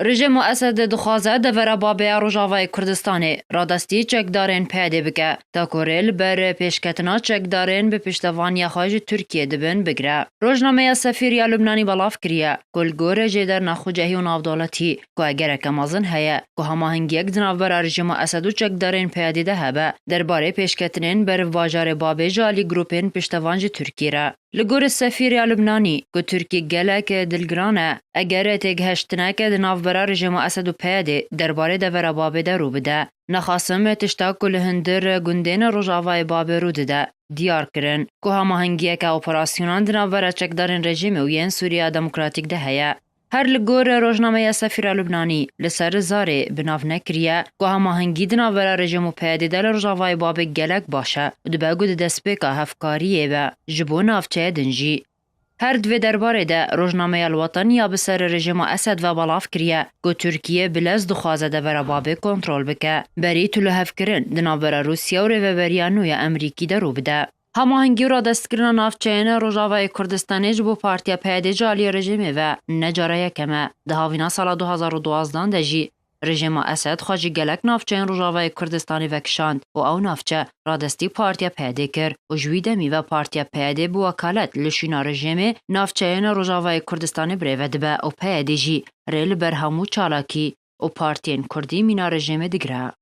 رژیم اسد دخوازه دور بابه روجاوای کردستان رادستی چکدارین پیاده بکه تا کوریل بر پیشکتنا چکدارین به پشتوانی خواج ترکیه دبن بگره. روزنامه سفیریا لبنانی بلاف کریه گلگور جدر نخو جهی و نافدولتی که اگر کمازن هیا که هماهنگی یک دنابر رژیم اسد و چکدارین پیاده ده هبه درباره پیشکتنین بر واجار بابه جالی گروپین پشتوانج ترکیه را. لگور سفیر لبنانی که ترکیه گلک دلگرانه اگر تگهشتنه که دنابر رژیم اسد و پیاده درباره دور بابه ده رو بده نخاسم تشتاق کل هندر گندین روجاوای بابه رو ده دیار کرن که هماهنگی که اپراسیونان دنابر چکدارین رژیم و ین سوریا دموکراتیک ده هیا. هر لگور روزنامه سفیر لبنانی لسر زاره بناف نکریه که هماهنگی دنابر رژیم و پیاده دل روجاوای بابه گلک باشه و دبگو دستپیکا هفکاریه و جبو نافچه دنجی. هر دوی درباره ده روزنامه الوطن یا بسر رژیم اسد و بلاف کریه که ترکیه بلز دخوازه ده ور بابه کنترل بکه بری طلو هف کرن دنابر روسیه و ریوبریانوی امریکی ده رو بده. هماهنگی را دستگیرن نافچین روجاوای کردستانی جبو پارتیا پیاده جالی رژیمه و نجاره یکمه ده هاوینا سال 2012 دجی رژیم اسد خواجی گلک نافچین روجاوای کردستانی وکشاند و او نافچه را دستی پارتیا پیاده کر و جویدمی و پارتیا پیاده بو وکالت لشینا رژیمه نافچین روجاوای کردستانی بریوه دبه و پیاده جی ریل بر همو چالاکی و پارتین کردی مینا رژیمه دگره.